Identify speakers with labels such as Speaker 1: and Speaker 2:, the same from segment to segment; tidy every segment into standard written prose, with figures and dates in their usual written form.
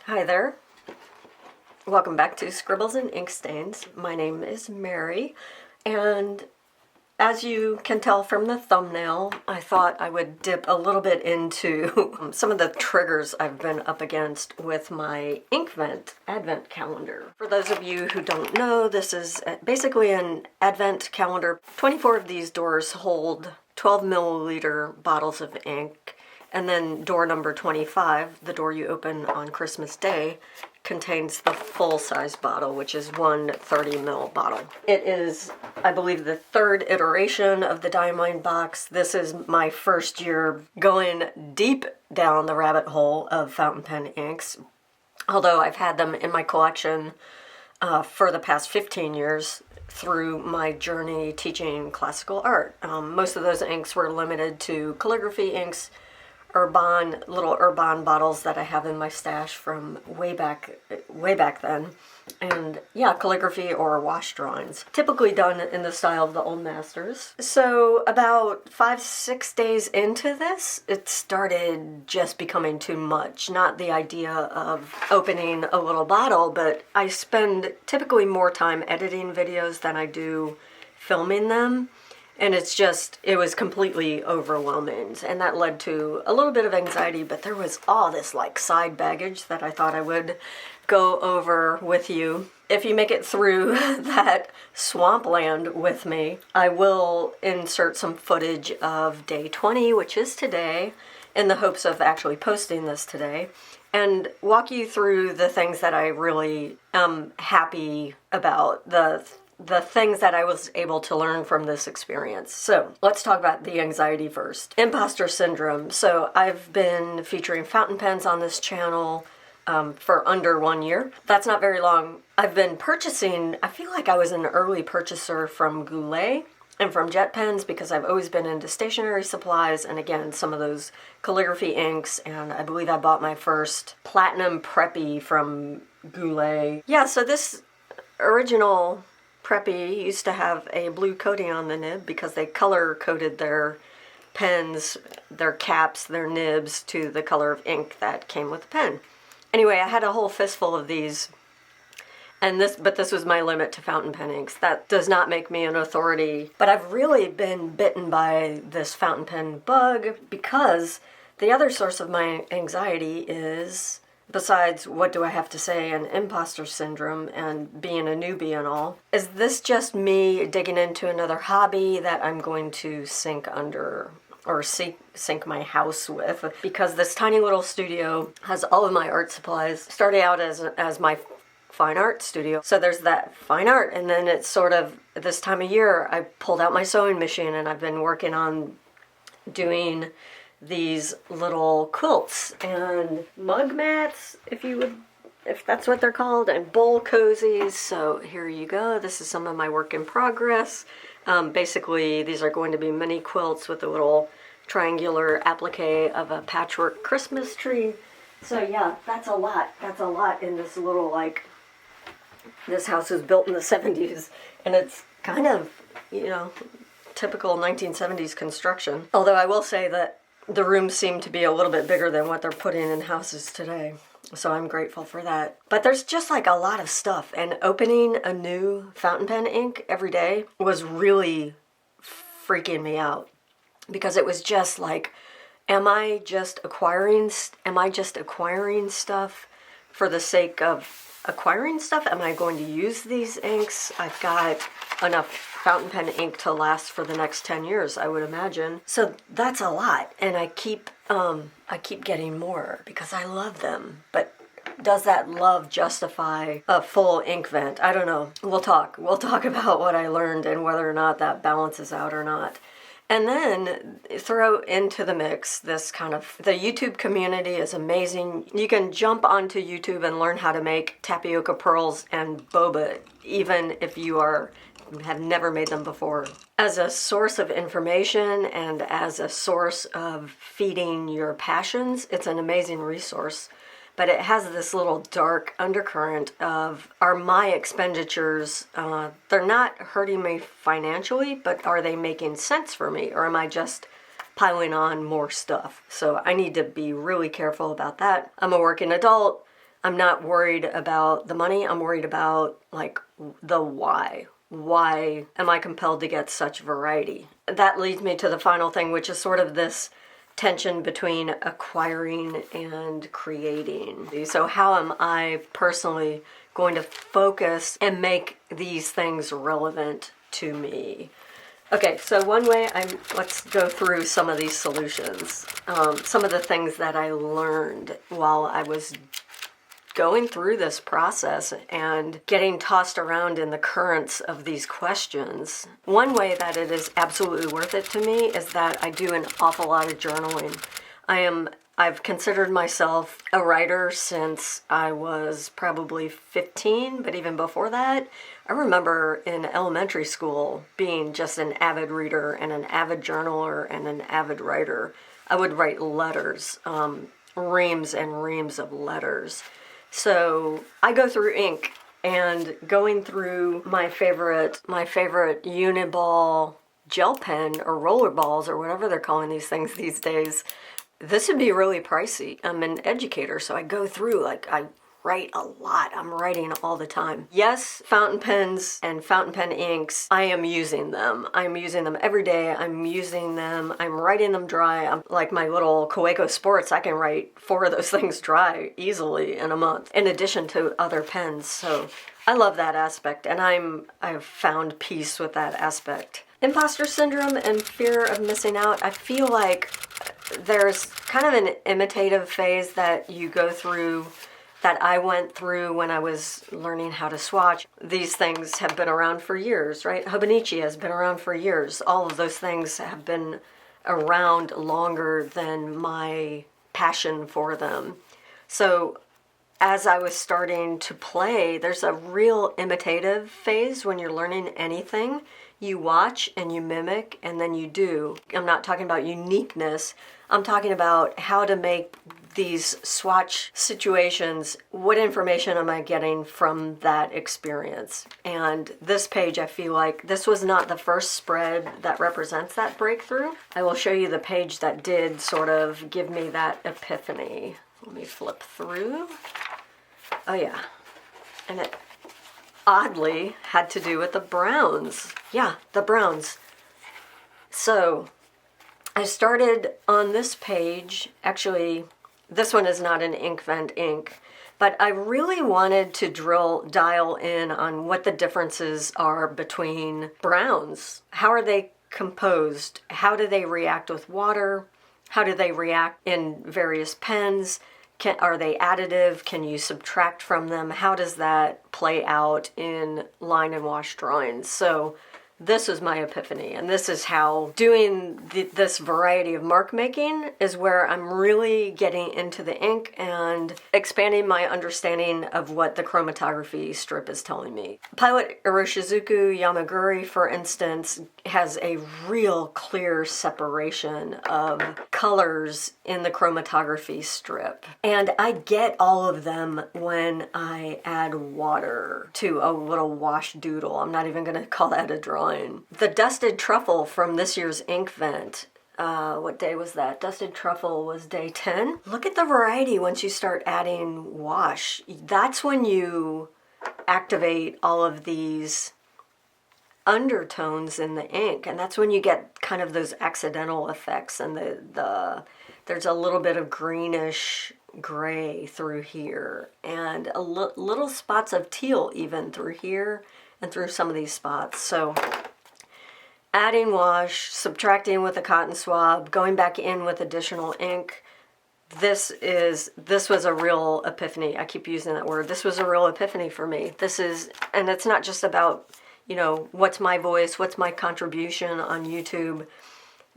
Speaker 1: Hi there. Welcome back to Scribbles and Ink Stains. My name is Mary, and as you can tell from the thumbnail, I thought I would dip a little bit into some of the triggers I've been up against with my Inkvent Advent calendar. For those of you who don't know, this is basically an Advent calendar. 24 of these doors hold 12 milliliter bottles of ink, and then door number 25, the door you open on Christmas Day, contains the full-size bottle, which is one 30 ml bottle. It is, I believe, the third iteration of the Diamond box. This is my first year going deep down the rabbit hole of fountain pen inks, although I've had them in my collection for the past 15 years through my journey teaching classical art. Most of those inks were limited to calligraphy inks, little Urban bottles that I have in my stash from way back then. And yeah, calligraphy or wash drawings, typically done in the style of the old masters. So about 5-6 days into this, it started just becoming too much. Not the idea of opening a little bottle, but I spend typically more time editing videos than I do filming them. And it was completely overwhelming, and that led to a little bit of anxiety, but there was all this like side baggage that I thought I would go over with you. If you make it through that swampland with me, I will insert some footage of day 20, which is today, in the hopes of actually posting this today, and walk you through the things that I really am happy about, the things that I was able to learn from this experience. So let's talk about the anxiety first. Imposter syndrome. So I've been featuring fountain pens on this channel for under 1 year. That's not very long. I've been purchasing, I feel like I was an early purchaser from Goulet and from Jet Pens because I've always been into stationery supplies and again, some of those calligraphy inks, and I believe I bought my first Platinum Preppy from Goulet. Yeah, so this original Preppy used to have a blue coating on the nib because they color-coded their pens, their caps, their nibs to the color of ink that came with the pen. Anyway, I had a whole fistful of these, but this was my limit to fountain pen inks. That does not make me an authority, but I've really been bitten by this fountain pen bug because the other source of my anxiety is, besides what do I have to say and imposter syndrome and being a newbie and all, is this just me digging into another hobby that I'm going to sink under or sink my house with? Because this tiny little studio has all of my art supplies. Started out as my fine art studio. So there's that fine art, and then it's sort of this time of year I pulled out my sewing machine and I've been working on doing these little quilts and mug mats, if that's what they're called, and bowl cozies. So here you go. This is some of my work in progress. Basically, these are going to be mini quilts with a little triangular applique of a patchwork Christmas tree. So yeah, that's a lot. That's a lot in this little, this house was built in the 70s, and it's kind of, typical 1970s construction. Although I will say that the rooms seem to be a little bit bigger than what they're putting in houses today. So I'm grateful for that. But there's just like a lot of stuff. And opening a new fountain pen ink every day was really freaking me out. Because it was just like, am I just acquiring stuff for the sake of acquiring stuff? Am I going to use these inks? I've got enough fountain pen ink to last for the next 10 years, I would imagine. So that's a lot, and I keep getting more because I love them. But does that love justify a full Inkvent? I don't know. We'll talk about what I learned and whether or not that balances out or not. And then throw into the mix this the YouTube community is amazing. You can jump onto YouTube and learn how to make tapioca pearls and boba, even if you have never made them before. As a source of information and as a source of feeding your passions, it's an amazing resource. But it has this little dark undercurrent of, are my expenditures, they're not hurting me financially, but are they making sense for me? Or am I just piling on more stuff? So I need to be really careful about that. I'm a working adult. I'm not worried about the money. I'm worried about like the why. Why am I compelled to get such variety? That leads me to the final thing, which is sort of this tension between acquiring and creating. So how am I personally going to focus and make these things relevant to me? Okay, so one way, let's go through some of these solutions. Some of the things that I learned while I was going through this process and getting tossed around in the currents of these questions. One way that it is absolutely worth it to me is that I do an awful lot of journaling. I've considered myself a writer since I was probably 15, but even before that, I remember in elementary school being just an avid reader and an avid journaler and an avid writer. I would write letters, reams and reams of letters. So I go through ink, and going through my favorite Uniball gel pen or roller balls or whatever they're calling these things these days, this would be really pricey. I'm an educator, so I go through, I write a lot. I'm writing all the time. Yes, fountain pens and fountain pen inks, I am using them. I'm using them every day. I'm using them. I'm writing them dry. I'm like my little Coeco Sports, I can write 4 of those things dry easily in a month, in addition to other pens. So I love that aspect, and I've found peace with that aspect. Imposter syndrome and fear of missing out, I feel like there's kind of an imitative phase that you go through, that I went through when I was learning how to swatch. These things have been around for years, right? Hobonichi has been around for years. All of those things have been around longer than my passion for them. So as I was starting to play, there's a real imitative phase when you're learning anything. You watch and you mimic and then you do. I'm not talking about uniqueness. I'm talking about how to make these swatch situations. What information am I getting from that experience? And this page, I feel like this was not the first spread that represents that breakthrough. I will show you the page that did sort of give me that epiphany. Let me flip through. Oh yeah, and it oddly had to do with the browns. Yeah, the browns. So I started on this page. Actually, this one is not an Inkvent ink, but I really wanted to dial in on what the differences are between browns. How are they composed? How do they react with water? How do they react in various pens? Are they additive? Can you subtract from them? How does that play out in line and wash drawings? So this is my epiphany, and this is how doing this variety of mark making is where I'm really getting into the ink and expanding my understanding of what the chromatography strip is telling me. Pilot Iroshizuku Yamaguri, for instance, has a real clear separation of colors in the chromatography strip. And I get all of them when I add water to a little wash doodle. I'm not even going to call that a drawing. The Dusted Truffle from this year's Inkvent, what day was that? Dusted Truffle was day 10. Look at the variety once you start adding wash. That's when you activate all of these undertones in the ink, and that's when you get kind of those accidental effects, and there's a little bit of greenish gray through here, and little spots of teal even through here and through some of these spots. So adding wash, subtracting with a cotton swab, going back in with additional ink. This was a real epiphany. I keep using that word. This was a real epiphany for me. And it's not just about, what's my voice, what's my contribution on YouTube.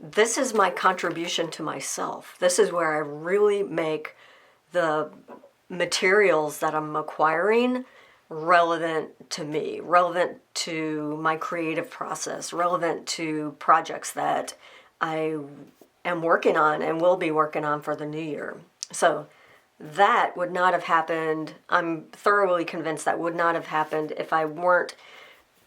Speaker 1: This is my contribution to myself. This is where I really make the materials that I'm acquiring relevant to me, relevant to my creative process, relevant to projects that I am working on and will be working on for the new year. So that would not have happened. I'm thoroughly convinced that would not have happened if I weren't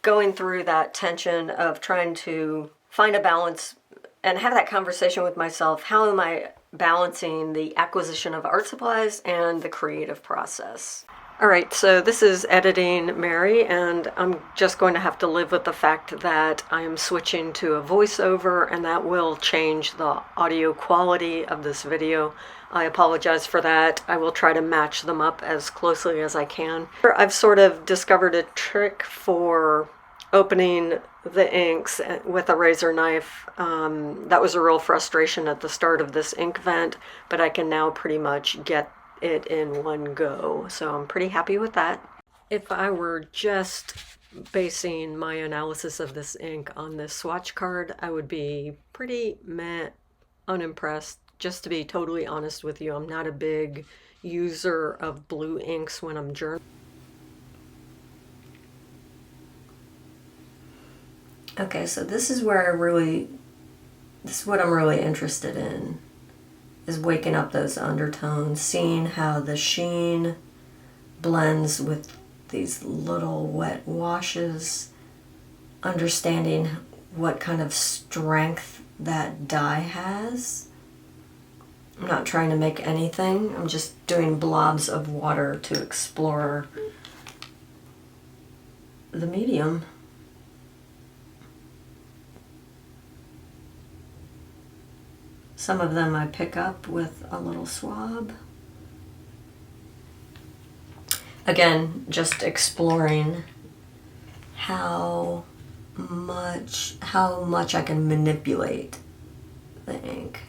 Speaker 1: going through that tension of trying to find a balance and have that conversation with myself. How am I balancing the acquisition of art supplies and the creative process. All right, so this is Editing Mary, and I'm just going to have to live with the fact that I am switching to a voiceover, and that will change the audio quality of this video. I apologize for that. I will try to match them up as closely as I can. I've sort of discovered a trick for opening the inks with a razor knife. That was a real frustration at the start of this Inkvent, but I can now pretty much get it in one go, so I'm pretty happy with that. If I were just basing my analysis of this ink on this swatch card, I would be pretty unimpressed. Just to be totally honest with you, I'm not a big user of blue inks when I'm journaling. Okay, so this is what I'm really interested in, is waking up those undertones, seeing how the sheen blends with these little wet washes, understanding what kind of strength that dye has. I'm not trying to make anything, I'm just doing blobs of water to explore the medium. Some of them I pick up with a little swab. Again, just exploring how much I can manipulate the ink.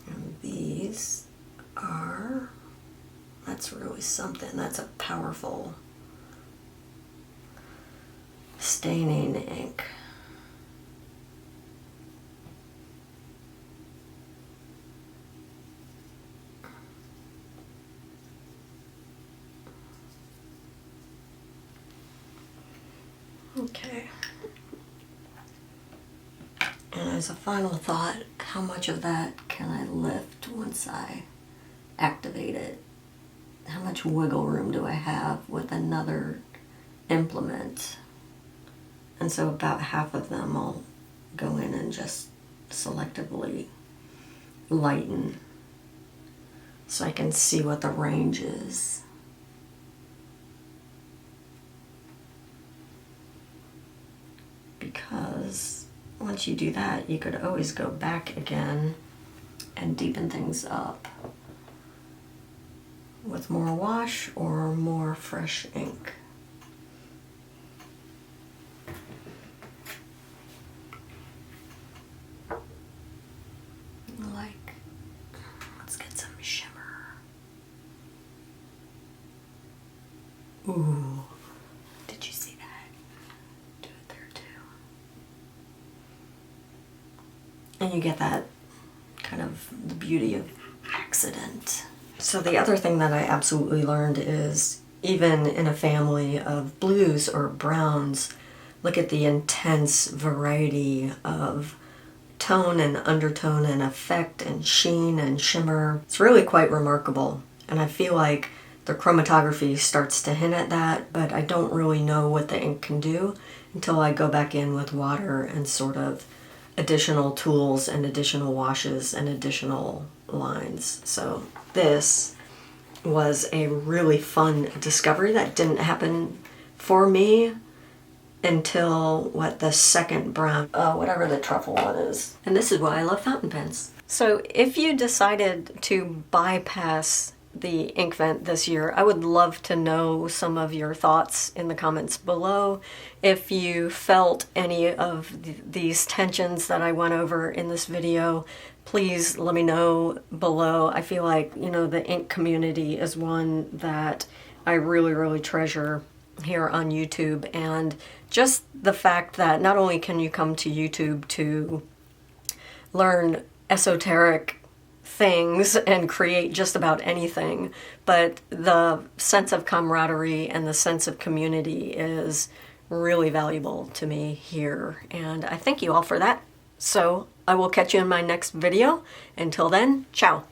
Speaker 1: And these are, that's really something. That's a powerful staining ink. Okay. And as a final thought, how much of that can I lift once I activate it? How much wiggle room do I have with another implement? And so about half of them I'll go in and just selectively lighten so I can see what the range is. Because once you do that, you could always go back again and deepen things up with more wash or more fresh ink. Like, let's get some shimmer. Ooh, did you see that? Do it there too. And you get that kind of the beauty of accident. So the other thing that I absolutely learned is, even in a family of blues or browns, look at the intense variety of tone and undertone and effect and sheen and shimmer. It's really quite remarkable. And I feel like the chromatography starts to hint at that, but I don't really know what the ink can do until I go back in with water and sort of additional tools and additional washes and additional lines. So this was a really fun discovery that didn't happen for me until, the second brown, whatever the truffle one is. And this is why I love fountain pens. So if you decided to bypass the Inkvent this year, I would love to know some of your thoughts in the comments below. If you felt any of these tensions that I went over in this video, please let me know below. I feel like, the ink community is one that I really, really treasure here on YouTube. And just the fact that not only can you come to YouTube to learn esoteric things and create just about anything, but the sense of camaraderie and the sense of community is really valuable to me here. And I thank you all for that. So I will catch you in my next video. Until then, ciao.